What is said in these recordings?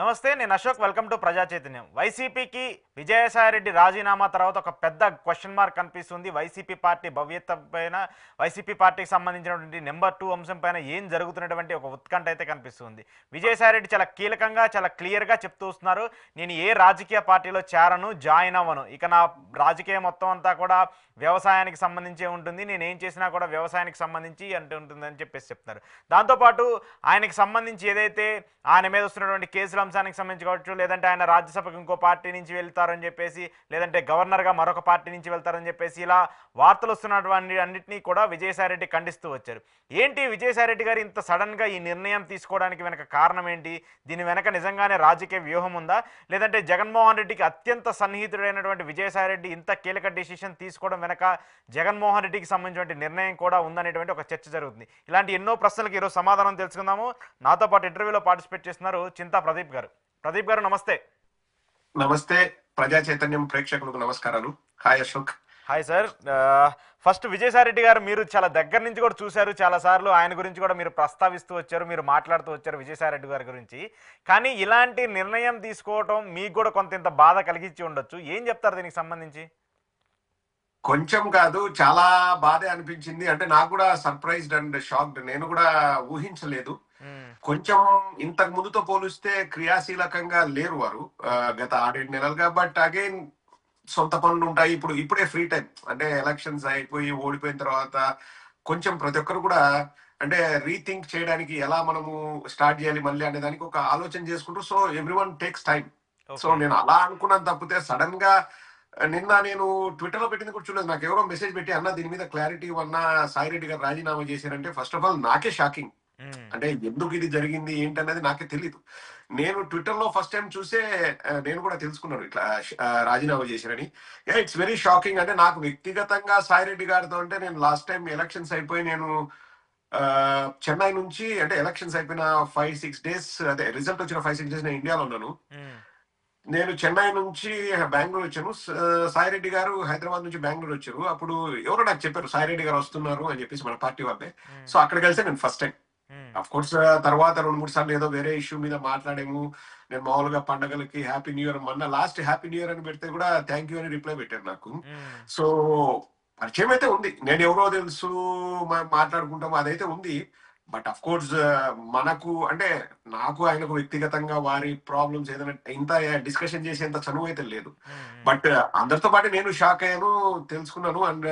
నమస్తే, నేను Ashok. Welcome to ప్రజా చైతన్యం. వైసీపీకి విజయసాయిరెడ్డి రాజీనామా తర్వాత ఒక పెద్ద క్వశ్చన్ మార్క్ కనిపిస్తుంది. వైసీపీ పార్టీ భవ్యత పైన, వైసీపీ పార్టీకి సంబంధించినటువంటి నెంబర్ 2 అంశం పైన ఏం జరుగుతున్నటువంటి ఒక ఉత్కంఠ అయితే కనిపిస్తుంది. విజయసాయిరెడ్డి చాలా కీలకంగా, చాలా క్లియర్గా చెప్తూ వస్తున్నారు, నేను ఏ రాజకీయ పార్టీలో చేరను, జాయిన్ అవ్వను, ఇక నా రాజకీయం మొత్తం అంతా కూడా వ్యవసాయానికి సంబంధించే ఉంటుంది, నేను ఏం చేసినా కూడా వ్యవసాయానికి సంబంధించి అంటే ఉంటుందని చెప్పేసి చెప్తున్నారు. దాంతోపాటు ఆయనకి సంబంధించి ఏదైతే ఆయన మీద వస్తున్నటువంటి కేసుల అంశానికి సంబంధించి కావచ్చు, లేదంటే ఆయన రాజ్యసభకు ఇంకో పార్టీ నుంచి వెళ్తారని చెప్పేసి, లేదంటే గవర్నర్గా మరొక పార్టీ నుంచి వెళ్తారని చెప్పేసి ఇలా వార్తలు వస్తున్నటువంటి అన్నింటినీ కూడా విజయసాయిరెడ్డి ఖండిస్తూ వచ్చారు. ఏంటి విజయసాయిరెడ్డి గారు ఇంత సడన్గా ఈ నిర్ణయం తీసుకోవడానికి వెనక కారణం ఏంటి? దీని వెనక నిజంగానే రాజకీయ వ్యూహం ఉందా, లేదంటే జగన్మోహన్ రెడ్డికి అత్యంత సన్నిహితుడైనటువంటి విజయసాయిరెడ్డి ఇంత కీలక డిసిషన్ తీసుకోవడం వెనక జగన్మోహన్ రెడ్డికి సంబంధించిన నిర్ణయం కూడా ఉందనేటువంటి ఒక చర్చ జరుగుతుంది. ఇలాంటి ఎన్నో ప్రశ్నలకు ఈరోజు సమాధానం తెలుసుకుందాము. నాతో పాటు ఇంటర్వ్యూలో పార్టిసిపేట్ చేస్తున్నారు చింతా ప్రదీప్ గారు. ప్రదీప్ గారు నమస్తే. నమస్తే, ప్రజా చైతన్యం ప్రేక్షకులకు నమస్కారాలు. Hi Ashok. Hi sir. First Vijayasai Reddy గారు, మీరు చాలా దగ్గర నుంచి కూడా చూశారు, చాలాసార్లు ఆయన గురించి కూడా మీరు ప్రస్తావిస్తూ వచ్చారు, మీరు మాట్లాడుతూ వచ్చారు విజయసాయిరెడ్డి గారి గురించి. కానీ ఇలాంటి నిర్ణయం తీసుకోవటం మీకు కూడా కొంత ఇంత బాధ కలిగించి ఉండొచ్చు. ఏం చెప్తారు దీనికి సంబంధించి? కొంచెం కాదు, చాలా బాధే అనిపించింది. అంటే నాకు కూడా సర్ప్రైజ్డ్ అండ్ షాక్డ్. నేను కూడా ఊహించలేదు. కొంచెం ఇంతకు ముందుతో పోలిస్తే క్రియాశీలకంగా లేరు వారు గత 6-7 నెలలుగా. బట్ అగైన్ సొంత పనులు ఉంటాయి. ఇప్పుడే ఫ్రీ టైం, అంటే ఎలక్షన్స్ అయిపోయి ఓడిపోయిన తర్వాత కొంచెం ప్రతి ఒక్కరు కూడా అంటే రీథింక్ చేయడానికి ఎలా మనము స్టార్ట్ చేయాలి మళ్ళీ అనే దానికి ఒక ఆలోచన చేసుకుంటూ, so everyone takes time. So నేను అలా అనుకున్నాను తప్పితే సడన్ గా నిన్న నేను ట్విట్టర్ లో పెట్టింది కూడా చూడలేదు. నాకు ఎవరో మెసేజ్ పెట్టి, అన్న దీని మీద క్లారిటీ ఇవ్వన్నా, సాయిరెడ్డి గారు రాజీనామా చేశారంటే ఫస్ట్ ఆఫ్ ఆల్ నాకే షాకింగ్. అంటే ఎందుకు ఇది జరిగింది ఏంటనేది నాకే తెలీదు. నేను ట్విట్టర్ లో ఫస్ట్ టైం చూసే నేను కూడా తెలుసుకున్నాను ఇట్లా రాజీనామా చేశారని. It's very shocking. అంటే నాకు వ్యక్తిగతంగా సాయిరెడ్డి గారితో అంటే నేను లాస్ట్ టైం ఎలక్షన్స్ అయిపోయి నేను చెన్నై నుంచి, అంటే ఎలక్షన్స్ అయిపోయిన 5-6 డేస్, అదే రిజల్ట్ వచ్చిన 5-6 డేస్ నేను ఇండియాలో ఉన్నాను. నేను చెన్నై నుంచి బెంగళూరు వచ్చాను. సాయిరెడ్డి గారు హైదరాబాద్ నుంచి బెంగళూరు వచ్చారు. అప్పుడు ఎవరో నాకు చెప్పారు సాయిరెడ్డి గారు వస్తున్నారు అని చెప్పేసి, మన పార్టీ వాళ్ళే. సో అక్కడికి వెళ్తే నేను ఫస్ట్ టైం. అఫ్ కోర్స్ తర్వాత 2-3 సార్లు ఏదో వేరే ఇష్యూ మీద మాట్లాడాము. నేను మామూలుగా పండగలకి హ్యాపీ న్యూ ఇయర్, మొన్న లాస్ట్ హ్యాపీ న్యూ ఇయర్ అని పెడితే కూడా థ్యాంక్ యూ అని రిప్లై పెట్టారు నాకు. సో పరిచయం అయితే ఉంది, నేను ఎవరో తెలుసు, మాట్లాడుకుంటాము, అదైతే ఉంది. బట్ అఫ్ కోర్స్ మనకు అంటే నాకు ఆయనకు వ్యక్తిగతంగా వారి ప్రాబ్లమ్స్ ఏదైనా ఇంత డిస్కషన్ చేసేంత చనువు అయితే లేదు. బట్ అందరితో పాటు నేను షాక్ అయ్యాను, తెలుసుకున్నాను. అండ్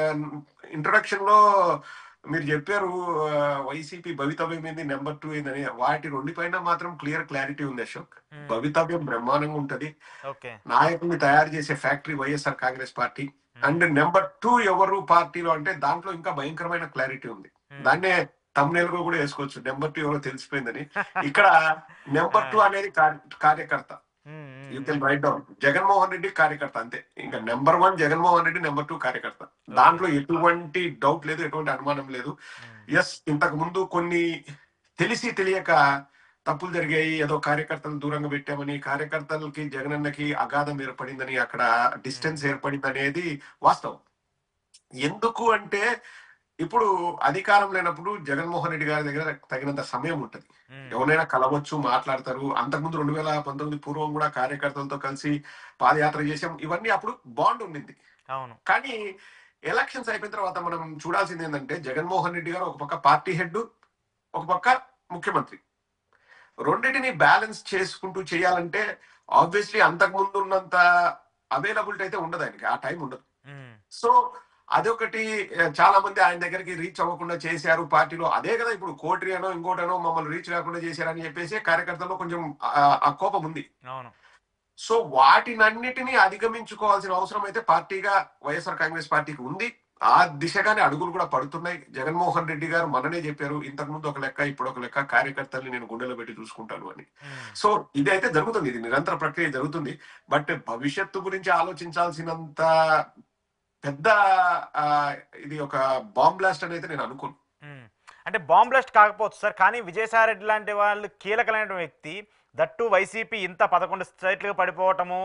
ఇంట్రొడక్షన్ లో మీరు చెప్పారు వైసీపీ భవితవ్యం ఏంది, నెంబర్ 2 ఏందని. వాటి రెండిపైన మాత్రం క్లారిటీ ఉంది అశోక్. భవితవ్యం బ్రహ్మాండంగా ఉంటది. నాయకుల్ని తయారు చేసే factory YSR Congress party. And number 2 ఎవరు పార్టీలో అంటే దాంట్లో ఇంకా భయంకరమైన క్లారిటీ ఉంది. దాన్నే తమ్నేల్ కూడా వేసుకోవచ్చు, నెంబర్ 2 ఎవరో తెలిసిపోయిందని. ఇక్కడ నెంబర్ 2 అనేది కార్యకర్త. You can write down, Jaganmohan Reddy కార్యకర్త అంతే. ఇంకా నెంబర్ 1 జగన్మోహన్ రెడ్డి, నెంబర్ 2 కార్యకర్త. దాంట్లో ఎటువంటి డౌట్ లేదు, ఎటువంటి అనుమానం లేదు. ఎస్, ఇంతకు ముందు కొన్ని తెలిసి తెలియక తప్పులు జరిగాయి, ఏదో కార్యకర్తలు దూరంగా పెట్టామని, కార్యకర్తలకి జగనన్నకి అగాధం ఏర్పడిందని, అక్కడ డిస్టెన్స్ ఏర్పడింది అనేది వాస్తవం. ఎందుకు అంటే ఇప్పుడు అధికారం లేనప్పుడు జగన్మోహన్ రెడ్డి గారి దగ్గర తగినంత సమయం ఉంటది, ఎవరైనా కలవచ్చు, మాట్లాడతారు. అంతకుముందు 2019 పూర్వం కూడా కార్యకర్తలతో కలిసి పాదయాత్ర చేసాం, ఇవన్నీ అప్పుడు బాండ్ ఉండింది. కానీ ఎలక్షన్స్ అయిపోయిన తర్వాత మనం చూడాల్సింది ఏంటంటే, జగన్మోహన్ రెడ్డి గారు ఒక పక్క పార్టీ హెడ్, ఒక పక్క ముఖ్యమంత్రి. రెండింటిని బ్యాలెన్స్ చేసుకుంటూ చేయాలంటే ఆబ్వియస్లీ అంతకు ముందు ఉన్నంత అవైలబిలిటీ అయితే ఉండదు ఆయనకి, ఆ టైం ఉండదు. సో అదొకటి. చాలా మంది ఆయన దగ్గరికి రీచ్ అవ్వకుండా చేశారు పార్టీలో. అదే కదా ఇప్పుడు కోట్రి అనో ఇంకోటనో మమ్మల్ని రీచ్ కాకుండా చేశారని చెప్పేసి కార్యకర్తల్లో కొంచెం ఆ కోపం ఉంది. సో వాటినన్నిటినీ అధిగమించుకోవాల్సిన అవసరం అయితే పార్టీగా వైఎస్ఆర్ కాంగ్రెస్ పార్టీకి ఉంది. ఆ దిశగానే అడుగులు కూడా పడుతున్నాయి. జగన్మోహన్ రెడ్డి గారు మననే చెప్పారు, ఇంతకు ముందు ఒక లెక్క ఇప్పుడు ఒక లెక్క, కార్యకర్తల్ని నేను గుండెలో పెట్టి చూసుకుంటాను అని. సో ఇది అయితే జరుగుతుంది, ఇది నిరంతర ప్రక్రియ జరుగుతుంది. బట్ భవిష్యత్తు గురించి ఆలోచించాల్సినంత పెద్ద ఇది ఒక బాంబ్ బ్లాస్ట్ అని అయితే నేను అనుకోను. అంటే బాంబ్ బ్లాస్ట్ కాకపోవచ్చు సార్, కానీ విజయసాయిరెడ్డి లాంటి వాళ్ళు కీలకమైన వ్యక్తి, దట్టు వైసీపీ ఇంత 11 స్టేట్లుగా పడిపోవటము,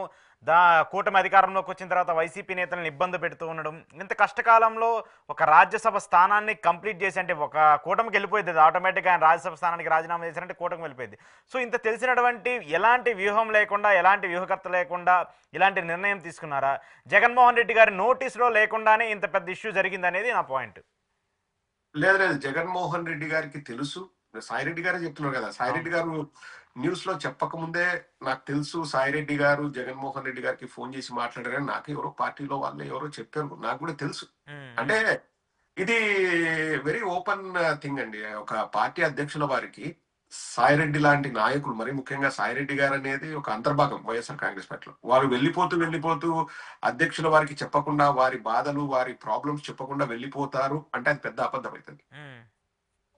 దా కూటమి అధికారంలోకి వచ్చిన తర్వాత వైసీపీ నేతలను ఇబ్బంది పెడుతూ ఉండడం, ఇంత కష్టకాలంలో ఒక రాజ్యసభ స్థానాన్ని కంప్లీట్ చేసి, అంటే ఒక కూటమికి వెళ్ళిపోయింది అది ఆటోమేటిక్గా, ఆయన రాజ్యసభ స్థానానికి రాజీనామా చేశారంటే కూటమికి వెళ్ళిపోయింది. సో ఇంత తెలిసినటువంటి ఎలాంటి వ్యూహం లేకుండా, ఎలాంటి వ్యూహకర్త లేకుండా ఇలాంటి నిర్ణయం తీసుకున్నారా? జగన్మోహన్ రెడ్డి గారి నోటీసులో లేకుండానే ఇంత పెద్ద ఇష్యూ జరిగిందనేది నా పాయింట్. లేదు లేదు, జగన్మోహన్ రెడ్డి గారికి తెలుసు. సాయిరెడ్డి గారే చెప్తున్నారు కదా, సాయిరెడ్డి గారు న్యూస్ లో చెప్పకముందే నాకు తెలుసు సాయిరెడ్డి గారు జగన్మోహన్ రెడ్డి గారికి ఫోన్ చేసి మాట్లాడారని నాకు ఎవరో పార్టీలో వాళ్ళు ఎవరో చెప్పారు, నాకు కూడా తెలుసు. అంటే ఇది వెరీ ఓపెన్ థింగ్ అండి. ఒక పార్టీ అధ్యక్షుల వారికి సాయిరెడ్డి లాంటి నాయకులు, మరి ముఖ్యంగా సాయిరెడ్డి గారు అనేది ఒక అంతర్భాగం వైఎస్ఆర్ కాంగ్రెస్ పార్టీలో. వారు వెళ్ళిపోతూ అధ్యక్షుల వారికి చెప్పకుండా, వారి బాధలు వారి ప్రాబ్లమ్స్ చెప్పకుండా వెళ్ళిపోతారు అంటే అది పెద్ద అబద్ధం అవుతుంది.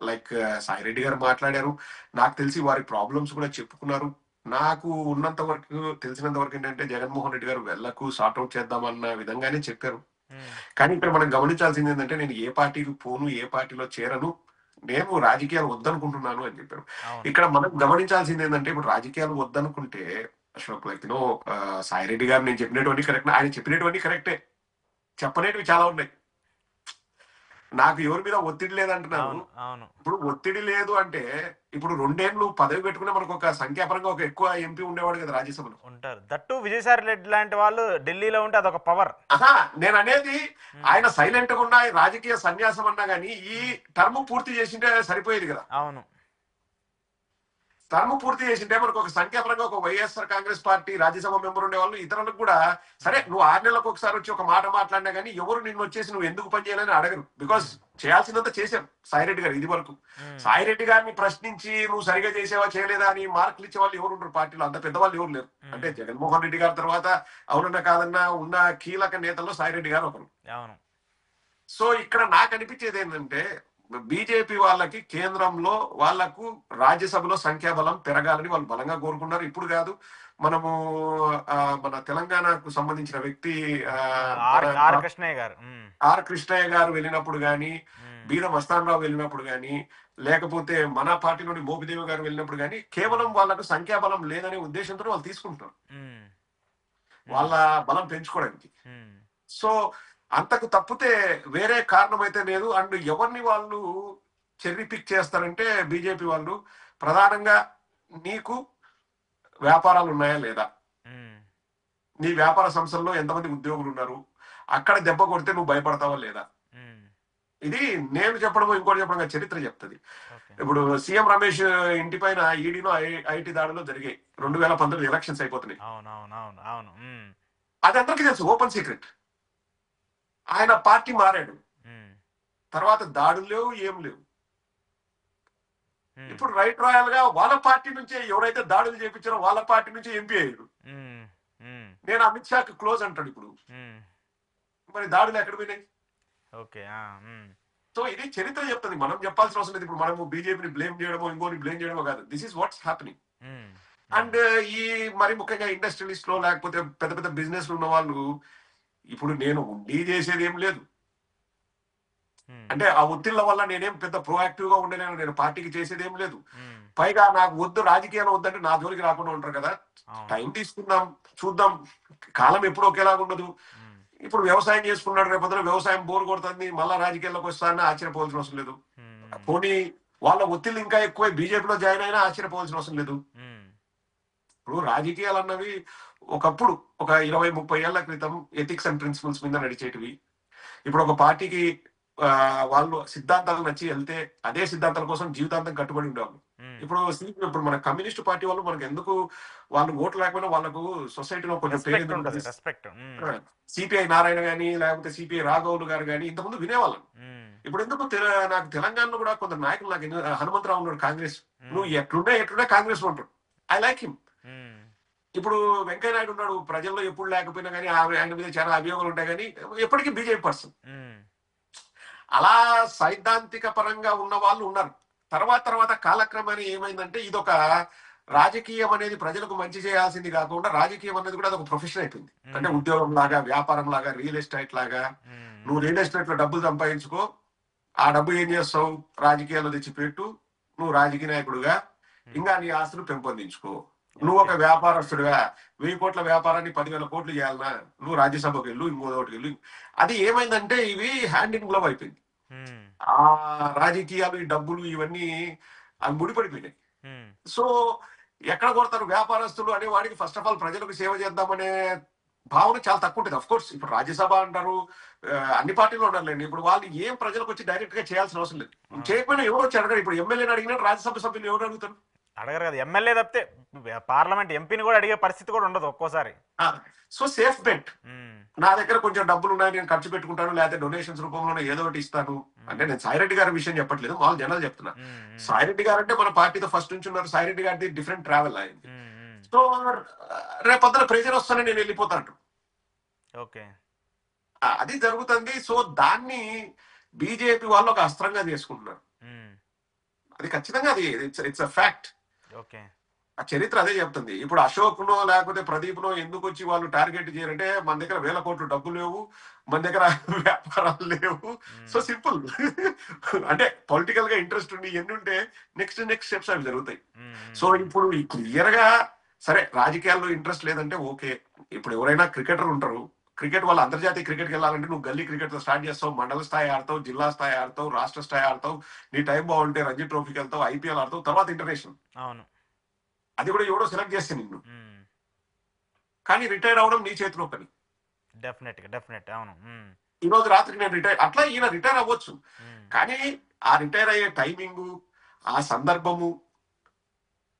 లైక్ సాయిరెడ్డి గారు మాట్లాడారు, నాకు తెలిసి వారి ప్రాబ్లమ్స్ కూడా చెప్పుకున్నారు. నాకు ఉన్నంత వరకు తెలిసినంత వరకు ఏంటంటే జగన్మోహన్ రెడ్డి గారు వెళ్ళకు, సార్ట్అవుట్ చేద్దామన్న విధంగానే చెప్పారు. కానీ ఇక్కడ మనం గమనించాల్సింది ఏంటంటే, నేను ఏ పార్టీకి పోను, ఏ పార్టీలో చేరను, నేను రాజకీయాలు వద్దనుకుంటున్నాను అని చెప్పారు. ఇక్కడ మనం గమనించాల్సింది ఏంటంటే, ఇప్పుడు రాజకీయాలు వద్దనుకుంటే అశోక్, లైక్ సాయిరెడ్డి గారు నేను చెప్పినటువంటి కరెక్ట్, ఆయన చెప్పినటువంటి కరెక్టే, చెప్పనేటివి చాలా ఉన్నాయి. నాకు ఎవరి మీద ఒత్తిడి లేదంటున్నాను. ఇప్పుడు ఒత్తిడి లేదు అంటే, ఇప్పుడు 2 ఏళ్ళు పదవి పెట్టుకునే మనకు ఒక సంఖ్యాపరంగా ఒక ఎక్కువ ఎంపీ ఉండేవాడు కదా రాజ్యసభలో. ఉంటారు. దట్టు విజయసాయి రెడ్డి లాంటి వాళ్ళు ఢిల్లీలో ఉంటే అదొక పవర్. నేను అనేది ఆయన సైలెంట్ గా ఉన్న రాజకీయ సన్యాసం అన్నా గానీ ఈ టర్మ్ పూర్తి చేసింటే సరిపోయేది కదా. అవును, టర్మ్ పూర్తి చేసింటే మనకు ఒక సంఖ్యాపరంగా ఒక వైఎస్ఆర్ కాంగ్రెస్ పార్టీ రాజ్యసభ మెంబర్ ఉండేవాళ్ళు, ఇతరులకు కూడా సరే నువ్వు 6 నెలలకు ఒకసారి వచ్చి ఒక మాట మాట్లాడినా కానీ ఎవరు నిన్ను వచ్చేసి నువ్వు ఎందుకు పని చేయాలని అడగరు. బికాస్ చేయాల్సినంత చేశారు సాయిరెడ్డి గారు ఇది వరకు. సాయిరెడ్డి గారిని ప్రశ్నించి నువ్వు సరిగా చేసేవా చేయలేదా అని మార్కులు ఇచ్చే వాళ్ళు ఎవరు ఉండరు పార్టీలో, అంత పెద్దవాళ్ళు ఎవరు లేరు. అంటే జగన్మోహన్ రెడ్డి గారి తర్వాత అవునన్నా కాదన్నా ఉన్న కీలక నేతల్లో సాయిరెడ్డి గారు ఒకరు. సో ఇక్కడ నాకు అనిపించేది ఏంటంటే, బీజేపీ వాళ్ళకి కేంద్రంలో వాళ్లకు రాజ్యసభలో సంఖ్యాబలం పెరగాలని వాళ్ళు బలంగా కోరుకున్నారు. ఇప్పుడు కాదు, మనము మన తెలంగాణకు సంబంధించిన వ్యక్తి ఆర్ కృష్ణయ్య గారు వెళ్ళినప్పుడు గాని, బీద మస్తాన్ రావు వెళ్ళినప్పుడు గాని, లేకపోతే మన పార్టీలోని మోపిదేవి గారు వెళ్ళినప్పుడు గాని, కేవలం వాళ్ళకు సంఖ్యాబలం లేదనే ఉద్దేశంతో వాళ్ళు తీసుకుంటున్నారు వాళ్ళ బలం పెంచుకోవడానికి. సో అంతకు తప్పితే వేరే కారణం అయితే లేదు. అండ్ ఎవరిని వాళ్ళు చెర్రీ పిక్ చేస్తారంటే బీజేపీ వాళ్ళు ప్రధానంగా, నీకు వ్యాపారాలు ఉన్నాయా లేదా, నీ వ్యాపార సంస్థల్లో ఎంతమంది ఉద్యోగులు ఉన్నారు, అక్కడ దెబ్బ కొడితే నువ్వు భయపడతావా లేదా. ఇది నేను చెప్పడము ఇంకోటి చెప్పడం చరిత్ర చెప్తుంది. ఇప్పుడు సీఎం రమేష్ ఇంటి పైన ఈడీలో ఐటీ దాడిలో జరిగాయి. 2019 ఎలక్షన్స్ అయిపోతున్నాయి. అది అందరికీ తెలుసు, ఓపెన్ సీక్రెట్. ఆయన పార్టీ మారాడు, తర్వాత దాడులు లేవు, ఏం లేవు. ఇప్పుడు రైట్ రాయల్ గా వాళ్ళ పార్టీ నుంచే ఎవరైతే దాడులు చేయించారో వాళ్ళ పార్టీ నుంచి ఎంపీ అయ్యాడు. నేను అమిత్ షాకి క్లోజ్ అంటాడు ఇప్పుడు, మరి దాడులు ఎక్కడ పోయినాయి? సో ఇది చరిత్ర చెప్తుంది, మనం చెప్పాల్సిన అవసరం లేదు. ఇప్పుడు మనము బీజేపీని బ్లేమ్ చేయడమో ఇంకోని బ్లేమ్ చేయడమో కాదు, this is what's happening. And ఈ మరి ముఖ్యంగా ఇండస్ట్రియలిస్ట్ లో లేకపోతే పెద్ద పెద్ద బిజినెస్ ఉన్న వాళ్ళు, ఇప్పుడు నేను ఉండి చేసేది ఏం లేదు, అంటే ఆ ఒత్తిళ్ల వల్ల నేనేం పెద్ద ప్రొయాక్టివ్ గా ఉండలేను, నేను పార్టీకి చేసేది ఏం లేదు. పైగా నాకు వద్దు రాజకీయాలు వద్దంటే నా జోలికి రాకుండా ఉంటారు కదా. టైం తీసుకుందాం, చూద్దాం, కాలం ఎప్పుడు ఒకేలాగా ఉండదు. ఇప్పుడు వ్యవసాయం చేసుకున్నాడు, రేపొద్దున వ్యవసాయం బోర్ కొడుతుంది, మళ్ళా రాజకీయాల్లోకి వస్తానని ఆశ్చర్యపోవాల్సిన అవసరం లేదు. పోనీ వాళ్ళ ఒత్తిళ్ళు ఇంకా ఎక్కువ బీజేపీలో జాయిన్ అయినా ఆశ్చర్యపోవాల్సిన అవసరం లేదు. ఇప్పుడు రాజకీయాలు అన్నవి ఒకప్పుడు ఒక 20-30 ఏళ్ల క్రితం ఎథిక్స్ అండ్ ప్రిన్సిపల్స్ మీద నడిచేటివి. ఇప్పుడు ఒక పార్టీకి వాళ్ళు సిద్ధాంతాలు నచ్చి వెళ్తే అదే సిద్ధాంతాల కోసం జీవితాంతం కట్టుబడి ఉండేవాళ్ళు. ఇప్పుడు మన కమ్యూనిస్ట్ పార్టీ వాళ్ళు మనకు ఎందుకు, వాళ్ళు ఓట్లు లేకపోయినా వాళ్ళకు సొసైటీలో కొంచెం సిపిఐ నారాయణ గాని లేకపోతే సిపిఐ రాఘవులు గారు గాని ఇంతకుముందు వినేవాళ్ళం. ఇప్పుడు ఎందుకు నాకు తెలంగాణలో కూడా కొంత నాయకులు, నాకు హనుమంతరావు ఉన్నాడు కాంగ్రెస్, నువ్వు ఎట్లున్నా కాంగ్రెస్ లో ఉంటాడు, ఐ లైక్ హిమ్. ఇప్పుడు వెంకయ్య నాయుడు ఉన్నాడు, ప్రజల్లో ఎప్పుడు లేకపోయినా కానీ ఆయన మీద చాలా అభియోగాలు ఉంటాయి కానీ ఎప్పటికీ బీజేపీ పర్సన్. అలా సైద్ధాంతిక పరంగా ఉన్న వాళ్ళు ఉన్నారు. తర్వాత కాలక్రమాన్ని ఏమైందంటే, ఇదొక రాజకీయం అనేది ప్రజలకు మంచి చేయాల్సింది కాకుండా రాజకీయం అనేది కూడా అదొక ప్రొఫెషన్ అయిపోయింది. అంటే ఉద్యోగం లాగా, వ్యాపారం లాగా, రియల్ ఎస్టేట్ లాగా. నువ్వు రియల్ ఎస్టేట్ లో డబ్బులు సంపాదించుకో, ఆ డబ్బు ఏం చేస్తావు, రాజకీయాల్లో తెచ్చిపెట్టు, నువ్వు రాజకీయ నాయకుడుగా ఇంకా నీ ఆస్తులు పెంపొందించుకో. నువ్వు ఓకే. ఒక వ్యాపారస్తుడిగా 1000 కోట్ల వ్యాపారాన్ని 10,000 కోట్లు చేయాలన్నా నువ్వు రాజ్యసభకు వెళ్ళు, ఇంకోటి వెళ్ళు. అది ఏమైందంటే ఇవి హ్యాండ్ ఇన్ గ్లోవ్ అయిపోయింది. హ్మ్. ఆ రాజకీయాలు, ఈ డబ్బులు ఇవన్నీ అవి ముడిపడిపోయినాయి. హ్మ్. సో ఎక్కడ కొడతారు వ్యాపారస్తులు అనే వాడికి? ఫస్ట్ ఆఫ్ ఆల్ ప్రజలకు సేవ చేద్దామనే భావన చాలా తక్కువ ఉంటుంది. అఫ్ కోర్స్ ఇప్పుడు రాజ్యసభ అంటారు, అన్ని పార్టీలు ఉండాలండి. ఇప్పుడు వాళ్ళు ఏం ప్రజలకు వచ్చి డైరెక్ట్ గా చేయాల్సిన అవసరం లేదు. అవును. చేయకపోయినా ఎవరు వచ్చి అడగరు. ఇప్పుడు ఎమ్మెల్యేని అడిగినా రాజ్యసభ సభ్యులు ఎవరు అడుగుతారు? అడగరు కదా, ఎమ్మెల్యే తప్పితే పార్లమెంట్ ఎంపీని కూడా అడిగే పరిస్థితి కూడా ఉండదు ఒక్కోసారి. So safe bet. హ్మ్. నా దగ్గర కొంచెం డబ్బులు ఉన్నాయి, నేను ఖర్చు పెట్టుకుంటాను, లేకపోతే డొనేషన్స్ రూపంలో ఏదో ఒకటి ఇస్తాను అంటే, నేను సాయిరెడ్డి గారి విషయం చెప్పట్లేదు, మామూలు జనాలు చెప్తున్నా. హ్మ్. హ్మ్. సాయిరెడ్డి గారు అంటే మన పార్టీతో ఫస్ట్ నుంచి ఉన్నారు. సాయిరెడ్డి గారిది డిఫరెంట్ ట్రావెల్ అయింది. హ్మ్. హ్మ్. సో రేపొద్దున ప్రెజర్ వస్తానే నేను వెళ్ళిపోతాను. ఓకే. అది జరుగుతుంది. సో దాన్ని బీజేపీ వాళ్ళు ఒక అస్త్రంగా చేసుకుంటున్నారు. హ్మ్. అది ఖచ్చితంగా అది ఇట్స్ అ ఫ్యాక్ట్. ఓకే. ఆ చరిత్ర అదే చెప్తుంది. ఇప్పుడు అశోక్నో లేకపోతే ప్రదీప్నో ఎందుకు వచ్చి వాళ్ళు టార్గెట్ చేయాలంటే, మన దగ్గర 1000 కోట్లు డబ్బు లేవు, మన దగ్గర వ్యాపారాలు లేవు. సో హ్మ్. సింపుల్. అంటే పొలిటికల్ గా ఇంట్రెస్ట్ ఉండి ఎన్ని ఉంటే నెక్స్ట్ స్టెప్స్ అవి జరుగుతాయి. హ్మ్. సో ఇప్పుడు ఈ క్లియర్ గా సరే రాజకీయాల్లో ఇంట్రెస్ట్ లేదంటే ఓకే. ఇప్పుడు ఎవరైనా క్రికెటర్ ఉంటారు. క్రికెట్ వాళ్ళ అంతర్జాతీయ క్రికెట్కి వెళ్ళాలంటే నువ్వు గల్లీ క్రికెట్ తో స్టార్ట్ చేస్తావు, మండల స్థాయి ఆడతావు, జిల్లా స్థాయి ఆడతావు, రాష్ట్ర స్థాయి ఆడతావు, నీ టైం బాగుంటే రంజీ ట్రోఫీకి వెళ్తావు, ఐపీఎల్ ఆడతావు, తర్వాత ఇంటర్నేషనల్. అవును. అది కూడా ఎవడో సెలెక్ట్ చేస్తే నిన్ను. హ్మ్. కానీ రిటైర్ అవడం నీ చేతిలో పని. డెఫినెట్ అవును. హ్మ్. ఈ రోజు రాత్రికి నేను రిటైర్, అట్లా ఈయన రిటైర్ అవ్వచ్చు. హ్మ్. కానీ ఆ రిటైర్ అయ్యే టైమింగు, ఆ సందర్భము,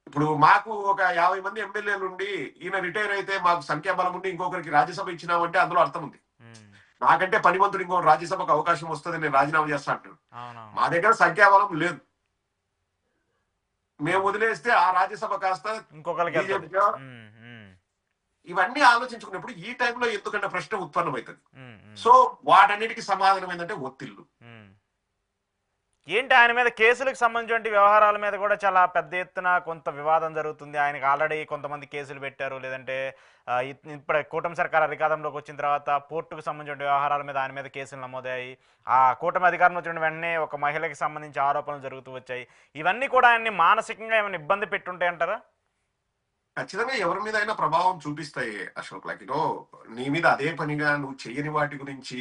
ఇప్పుడు మాకు ఒక 50 మంది ఎమ్మెల్యేలు ఉండి ఈయన రిటైర్ అయితే మాకు సంఖ్యాబలం ఉండి ఇంకొకరికి రాజ్యసభ ఇచ్చినామంటే అందులో అర్థం ఉంది. హ్మ్. నాకంటే పనివంతుడు ఇంకో రాజ్యసభకు అవకాశం వస్తుంది, నేను రాజీనామా చేస్తా అంటాడు. అవునవును. మా దగ్గర సంఖ్యాబలం లేదు. మేము అవును. వదిలేస్తే ఆ రాజ్యసభ కాస్త ఇంకొకరికి వెళ్తుంది. బీజేపీగా. హ్మ్. హ్మ్. ఇవన్నీ ఆలోచించుకున్నప్పుడు ఈ టైంలో ఎందుకన్నా ప్రశ్న ఉత్పన్నమవుతుంది. హ్మ్. హ్మ్. సో వాటన్నిటికీ సమాధానం ఏంటంటే ఒత్తిళ్లు. హ్మ్. ఏంటి ఆయన మీద కేసులకు సంబంధించిన వ్యవహారాల మీద కూడా చాలా పెద్ద ఎత్తున కొంత వివాదం జరుగుతుంది. ఆయనకు ఆల్రెడీ కొంతమంది కేసులు పెట్టారు. లేదంటే ఇప్పుడు కూటమి సర్కార్ అధికారంలోకి వచ్చిన తర్వాత పోర్టుకు సంబంధించిన వ్యవహారాల మీద ఆయన మీద కేసులు నమోదయ్యాయి. ఆ కూటమి అధికారం వచ్చిన వెంటనే ఒక మహిళకి సంబంధించి ఆరోపణలు జరుగుతూ వచ్చాయి. ఇవన్నీ కూడా ఆయన్ని మానసికంగా ఏమైనా ఇబ్బంది పెట్టుంటాయి అంటారా? ఖచ్చితంగా ఎవరి మీద అయినా ప్రభావం చూపిస్తాయి అశోక్. లైక్ నీ మీద అదే పనిగా నువ్వు చెయ్యని వాటి గురించి.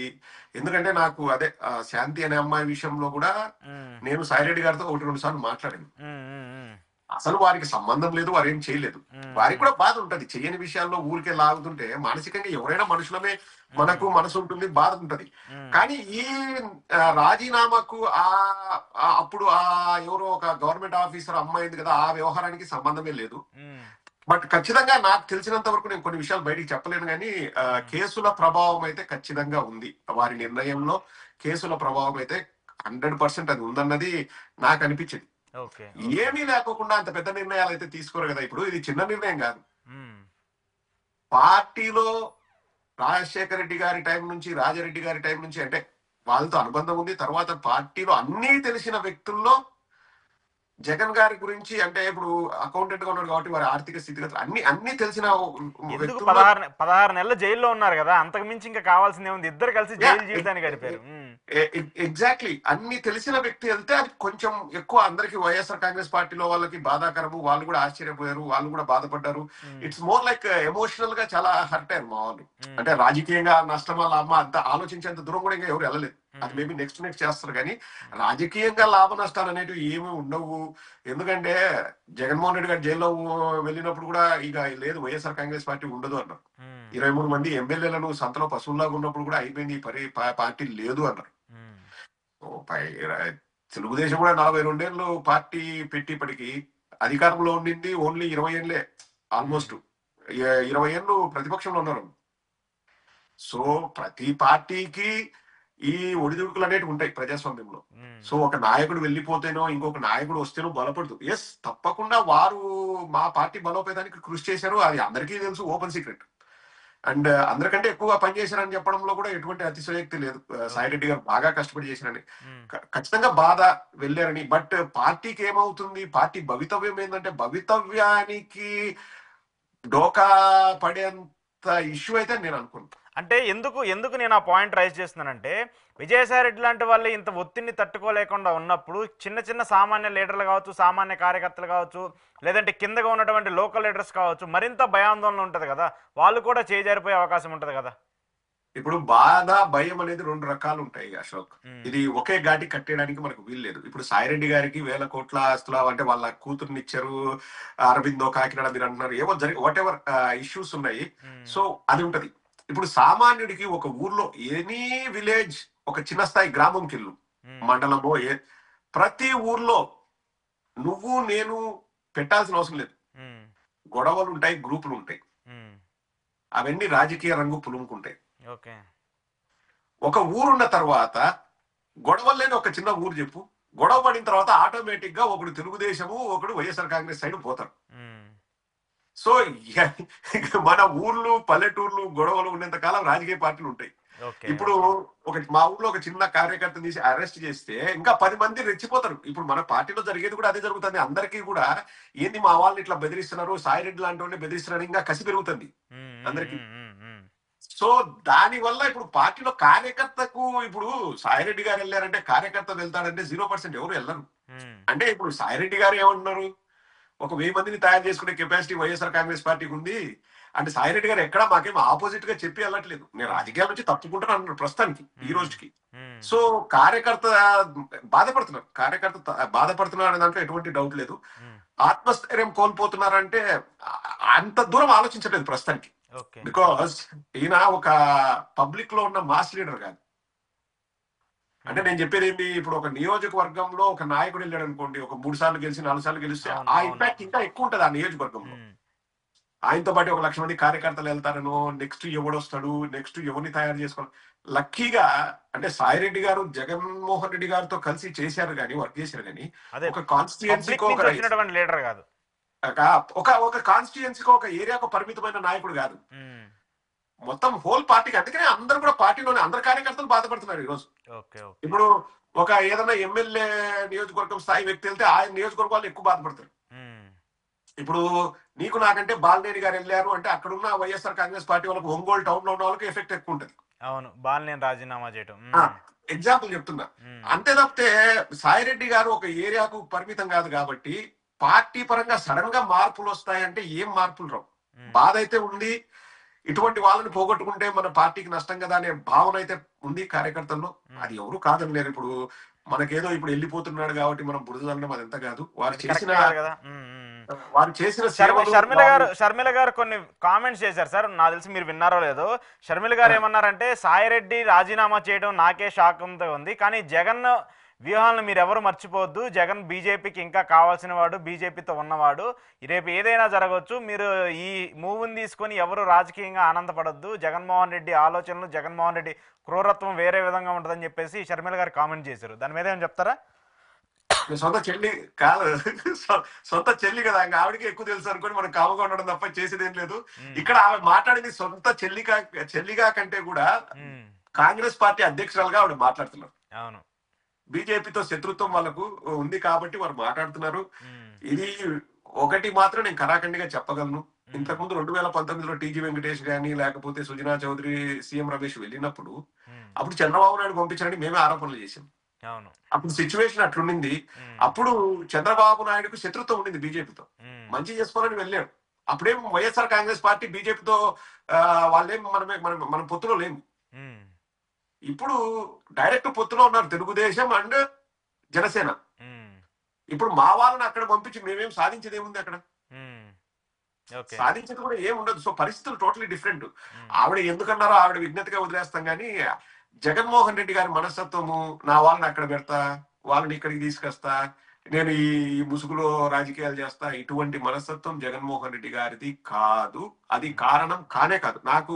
ఎందుకంటే నాకు అదే శాంతి అనే అమ్మాయి విషయంలో కూడా హ్మ్. నేను సాయిరెడ్డి గారితో 1, 2 సార్లు మాట్లాడాను. హ్మ్. హ్మ్. హ్మ్. అసలు వారికి సంబంధం లేదు, వారు ఏం చేయలేదు. వారికి హ్మ్. కూడా బాధ ఉంటది. చెయ్యని విషయాల్లో ఊరికే లాగుతుంటే మానసికంగా ఎవరైనా మనుషులమే, మనకు హ్మ్. మనసు ఉంటుంది, బాధ ఉంటది. హ్మ్. కానీ ఈ రాజీనామాకు అప్పుడు ఎవరో ఒక గవర్నమెంట్ ఆఫీసర్ అమ్మాయింది కదా, ఆ వ్యవహారానికి సంబంధమే లేదు. హ్మ్. బట్ ఖచ్చితంగా నాకు తెలిసినంత వరకు నేను కొన్ని విషయాలు బయటికి చెప్పలేను కానీ హ్మ్. కేసుల ప్రభావం అయితే ఖచ్చితంగా ఉంది. వారి నిర్ణయంలో కేసుల ప్రభావం అయితే 100% అది ఉందన్నది నాకు అనిపించింది. ఓకే. ఓకే. ఏమీ లేకోకుండా అంత పెద్ద నిర్ణయాలు అయితే తీసుకోరు కదా. ఇప్పుడు ఇది చిన్న నిర్ణయం కాదు. హ్మ్. పార్టీలో రాజశేఖర రెడ్డి గారి టైం నుంచి, రాజారెడ్డి గారి టైం నుంచి అంటే వాళ్ళతో అనుబంధం ఉంది. తర్వాత పార్టీలో అన్నీ తెలిసిన వ్యక్తుల్లో జగన్ గారి గురించి అంటే ఇప్పుడు అకౌంటెంట్ గా ఉన్నాడు కాబట్టి వారి ఆర్థిక స్థితిగతులు అన్ని అన్ని తెలిసిన ఎందుకు వ్యక్తుల్లో. 16 నెలలు జైల్లో ఉన్నారు కదా, అంతకు మించి ఇంకా కావాల్సింది ఏముంది? ఇద్దరు కలిసి జైలు జీవితాన్ని గడిపారు. హ్మ్. ఎగ్జాక్ట్లీ అన్ని తెలిసిన వ్యక్తి వెళ్తే అది కొంచెం ఎక్కువ అందరికి వైఎస్ఆర్ కాంగ్రెస్ పార్టీలో వాళ్ళకి బాధాకరము. వాళ్ళు కూడా ఆశ్చర్యపోయారు, వాళ్ళు కూడా బాధపడ్డారు. హ్మ్. ఇట్స్ మోర్ లైక్ ఎమోషనల్ గా చాలా హర్ట్ అయ్యారు మా వాళ్ళు. హ్మ్. అంటే రాజకీయంగా నష్టం వల్ల అమ్మ అంత ఆలోచించేంత దూరం కూడా ఇంకా ఎవరు వెళ్ళలేదు. అది హ్మ్. మేబీ నెక్స్ట్ చేస్తారు కానీ హ్మ్. రాజకీయంగా లాభ నష్టాలు అనేటివి ఏమీ ఉండవు. ఎందుకంటే జగన్మోహన్ రెడ్డి గారు జైల్లో వెళ్ళినప్పుడు కూడా ఇక లేదు వైఎస్ఆర్ కాంగ్రెస్ పార్టీ ఉండదు అన్నారు. హ్మ్. 23 మంది ఎమ్మెల్యేలను సంతలో పశువుల్లాగా ఉన్నప్పుడు కూడా అయిపోయింది, ఈ పార్టీ లేదు అన్నారు. హ్మ్. ఓ తెలుగుదేశం కూడా 42 ఏళ్ళు పార్టీ పెట్టిప్పటికి అధికారంలో ఉండింది ఓన్లీ 20 ఏళ్లే. హ్మ్. ఆల్మోస్ట్ 20 ఏళ్ళు ప్రతిపక్షంలో ఉన్నారు. సో ప్రతి పార్టీకి ఈ ఒడిదుడుకులు అనేటివి ఉంటాయి ప్రజాస్వామ్యంలో. హ్మ్. సో ఒక నాయకుడు వెళ్ళిపోతేనో ఇంకొక నాయకుడు వస్తేనో బలపడదు. ఎస్ తప్పకుండా వారు మా పార్టీ బలోపేతానికి కృషి చేశారు, అది అందరికీ తెలుసు, ఓపెన్ సీక్రెట్. అండ్ అందరికంటే ఎక్కువగా పనిచేశారని చెప్పడంలో కూడా ఎటువంటి అతిశయోక్తి లేదు. ఓకే. సాయిరెడ్డి గారు బాగా కష్టపడి చేశారని. హ్మ్. ఖచ్చితంగా బాధ వెళ్ళారని. బట్ పార్టీకి ఏమవుతుంది, పార్టీ భవితవ్యం ఏంటంటే భవితవ్యానికి డోకా పడేంత ఇష్యూ అయితే నేను అనుకోను. అంటే ఎందుకు ఎందుకు నేను ఆ పాయింట్ రైజ్ చేస్తున్నానంటే విజయసాయి రెడ్డి లాంటి వాళ్ళు ఇంత ఒత్తిడిని తట్టుకోలేకుండా ఉన్నప్పుడు చిన్న చిన్న సామాన్య లీడర్లు కావచ్చు, సామాన్య కార్యకర్తలు కావచ్చు, లేదంటే కిందగా ఉన్నటువంటి లోకల్ లీడర్స్ కావచ్చు, మరింత భయాందోళన ఉంటుంది కదా, వాళ్ళు కూడా చేజారిపోయే అవకాశం ఉంటుంది కదా. ఇప్పుడు బాధ భయం అనేది రెండు రకాలు ఉంటాయి అశోక్. ఉమ్, ఇది ఒకే ఘాటి కట్టేయడానికి మనకు వీల్లేదు. ఇప్పుడు సాయిరెడ్డి గారికి 1,000 కోట్ల ఆస్తులు అంటే వాళ్ళ కూతుర్ని ఇచ్చారు, అరవిందో కాకినాడ మీరు అంటున్నారు, ఏవో జరిగి వాట్ ఎవర్ ఇష్యూస్ ఉన్నాయి. ఉమ్, సో అది ఉంటది. ఇప్పుడు సామాన్యుడికి ఒక ఊర్లో ఎనీ విలేజ్, ఒక చిన్న స్థాయి గ్రామంకి వెళ్ళు, ఉమ్, మండలమో ప్రతి ఊర్లో నువ్వు నేను పెట్టాల్సిన అవసరం లేదు. ఉమ్, గొడవలు ఉంటాయి, గ్రూపులు ఉంటాయి, ఉమ్, అవన్నీ రాజకీయ రంగు పులుముకుంటాయి. ఓకే. ఒక ఊరున్న తర్వాత గొడవలు లేని ఒక చిన్న ఊరు చెప్పు, గొడవ పడిన తర్వాత ఆటోమేటిక్ గా ఒకడు తెలుగుదేశము, ఒకడు వైఎస్ఆర్ కాంగ్రెస్ సైడ్ పోతారు. ఉమ్, సో మన ఊర్లు పల్లెటూర్లు గొడవలు ఉన్నంత కాలం రాజకీయ పార్టీలు ఉంటాయి. ఓకే. ఇప్పుడు మా ఊర్లో ఒక చిన్న కార్యకర్తను తీసి అరెస్ట్ చేస్తే ఇంకా 10 మంది రెచ్చిపోతారు. ఇప్పుడు మన పార్టీలో జరిగేది కూడా అదే జరుగుతుంది. అందరికీ కూడా ఏంది మా వాళ్ళని ఇట్లా బెదిరిస్తున్నారు, సాయిరెడ్డి లాంటి వాళ్ళని బెదిరిస్తున్నారు, ఇంకా కసి పెరుగుతుంది ఉమ్, ఉమ్, అందరికి. ఉమ్, ఉమ్, ఉమ్, సో దాని వల్ల ఇప్పుడు పార్టీలో కార్యకర్తకు, ఇప్పుడు సాయిరెడ్డి గారు వెళ్ళారంటే కార్యకర్త వెళ్తాడంటే 0% ఎవరు వెళ్ళరు. ఉమ్, అంటే ఇప్పుడు సాయిరెడ్డి గారు ఏమంటున్నారు, ఒక 1000 మందిని తయారు చేసుకునే కెపాసిటీ వైఎస్ఆర్ కాంగ్రెస్ పార్టీకి ఉంది అంటే సాయిరెడ్డి గారు ఎక్కడా మాకేం ఆపోజిట్ గా చెప్పి వెళ్ళట్లేదు. నేను రాజకీయాల నుంచి తప్పుకుంటాను అన్నారు ప్రస్తుతానికి ఈ రోజుకి. ఉమ్, సో కార్యకర్త బాధపడుతున్నారు, బాధపడుతున్నారు అనే దాంట్లో ఎటువంటి డౌట్ లేదు. ఉమ్, ఆత్మస్థైర్యం కోల్పోతున్నారంటే అంత దూరం ఆలోచించలేదు ప్రస్తుతానికి. ఓకే. బికాస్ ఈయన ఒక పబ్లిక్ లో ఉన్న మాస్ లీడర్ కాదు. అంటే నేను చెప్పేది ఏంటి, ఇప్పుడు ఒక నియోజకవర్గంలో ఒక నాయకుడు వెళ్ళాడు అనుకోండి, ఒక 3 సార్లు గెలిచి 4 సార్లు గెలిస్తే అవును, ఆ అవును. ఇంపాక్ట్ ఇంకా ఎక్కువ ఉంటుంది ఆ నియోజకవర్గంలో. ఉమ్, ఆయనతో పాటు 1,00,000 మంది కార్యకర్తలు వెళ్తారనో, నెక్స్ట్ ఎవడొస్తాడు, నెక్స్ట్ ఎవరిని తయారు చేసుకోవాలి. లక్కీగా అంటే సాయిరెడ్డి గారు జగన్మోహన్ రెడ్డి గారితో కలిసి చేశారు కానీ, వర్క్ చేశారు కానీ, అదే ఒక పబ్లిక్ కాన్స్టిట్యుయెన్సీకో నుంచి వచ్చినటువంటి లీడర్ కాదు. ఒక కాన్స్టిట్యుయెన్సీకో ఒక ఏరియాకో పరిమితమైన నాయకుడు కాదు, ఉమ్, మొత్తం హోల్ పార్టీకి. అందుకనే అందరూ కూడా పార్టీలోనే అందరు కార్యకర్తలు బాధపడుతున్నారు ఈరోజు. ఓకే. ఓకే. ఇప్పుడు ఒక ఏదైనా ఎమ్మెల్యే నియోజకవర్గం స్థాయి వ్యక్తి వెళ్తే ఆయన నియోజకవర్గం వాళ్ళు ఎక్కువ బాధపడతారు. ఉమ్, ఇప్పుడు నీకు నాకంటే బాలినేని గారు వెళ్ళారు అంటే అక్కడున్న వైఎస్ఆర్ కాంగ్రెస్ పార్టీ వాళ్ళకి, ఒంగోలు టౌన్ లో ఉన్న వాళ్ళకి ఎఫెక్ట్ ఎక్కువ ఉంటుంది. అవును, బాలినేని రాజీనామా చేయటం. ఎగ్జాంపుల్ చెప్తున్నా. ఉమ్, అంతే తప్పితే సాయిరెడ్డి గారు ఒక ఏరియాకు పరిమితం కాదు కాబట్టి పార్టీ పరంగా సడన్ గా మార్పులు వస్తాయంటే ఏం మార్పులు రావు. ఉమ్, బాధ అయితే ఉంది, ఇటువంటి వాళ్ళని పోగొట్టుకుంటే మన పార్టీకి నష్టం కదా అనే భావన అయితే ఉంది కార్యకర్తల్లో. అది ఎవరు కాదనలేరు. ఇప్పుడు మనకేదో ఇప్పుడు వెళ్ళిపోతున్నాడు కాబట్టి మనం బురదలడం అదంతా కాదు. వారు అది కరెక్ట్ చేసిన కాదు కదా. ఉమ్, ఉమ్, ఉమ్. వారు చేసిన సేవలు, షర్మిల గారు కొన్ని కామెంట్స్ చేశారు సార్, నాకు తెలిసి మీరు విన్నారో లేదో. షర్మిల గారు ఏమన్నారంటే సాయిరెడ్డి రాజీనామా చేయడం నాకే షాక్ ఉంది, కానీ జగన్ వ్యూహాలను మీరు ఎవరు మర్చిపోవద్దు, జగన్ బీజేపీకి ఇంకా కావాల్సిన వాడు, బీజేపీతో ఉన్నవాడు, రేపు ఏదైనా జరగవచ్చు, మీరు ఈ మూవ్ని తీసుకొని ఎవరు రాజకీయంగా ఆనందపడొద్దు, జగన్మోహన్ రెడ్డి ఆలోచనలు, జగన్మోహన్ రెడ్డి క్రూరత్వం వేరే విధంగా ఉంటుందని చెప్పేసి షర్మిల గారు కామెంట్ చేశారు. దాని మీద ఏమైనా చెప్తారా? సొంత చెల్లి కాదు, సొంత చెల్లి కదా, ఇంకా ఆవిడకి ఎక్కువ తెలుసు అనుకోని మనం కామగా ఉండడం తప్ప చేసేది ఏం లేదు. ఇక్కడ ఆవిడ మాట్లాడింది సొంత చెల్లిగా కంటే కూడా కాంగ్రెస్ పార్టీ అధ్యక్షురాలుగా ఆవిడ మాట్లాడుతున్నారు. అవును, బీజేపీతో శత్రుత్వం వాళ్ళకు ఉంది కాబట్టి వారు మాట్లాడుతున్నారు. ఇది ఒకటి మాత్రం నేను కరాఖండిగా చెప్పగలను. ఇంతకుముందు 2019లో టీజీ వెంకటేష్ గానీ లేకపోతే సుజనా చౌదరి, సీఎం రమేష్ వెళ్ళినప్పుడు అప్పుడు చంద్రబాబు నాయుడు పంపించారని మేమే ఆరోపణలు చేశాం. అవును, అప్పుడు సిచ్యువేషన్ అట్లుండింది. అప్పుడు చంద్రబాబు నాయుడుకు శత్రుత్వం ఉండింది బీజేపీతో, మంచి చేసుకోవాలని వెళ్ళాడు. అప్పుడేం వైఎస్ఆర్ కాంగ్రెస్ పార్టీ బీజేపీతో వాళ్ళేం మనం పొత్తులో లేము. ఇప్పుడు డైరెక్ట్ పొత్తులో ఉన్నారు తెలుగుదేశం అండ్ జనసేన. ఇప్పుడు మా వాళ్ళని అక్కడ పంపించి మేమేం సాధించేది ఏముంది అక్కడ? సాధించేది కూడా ఏం ఉండదు. సో పరిస్థితులు టోటలీ డిఫరెంట్. ఆవిడ ఎందుకన్నారో ఆవిడ విజ్ఞతగా వదిలేస్తాం కానీ, జగన్మోహన్ రెడ్డి గారి మనస్తత్వము, నా వాళ్ళని అక్కడ పెడతా, వాళ్ళని ఇక్కడికి తీసుకొస్తా, నేను ఈ ముసుగులో రాజకీయాలు చేస్తా, ఇటువంటి మనస్తత్వం జగన్మోహన్ రెడ్డి గారిది కాదు. అది కారణం కానే కాదు. నాకు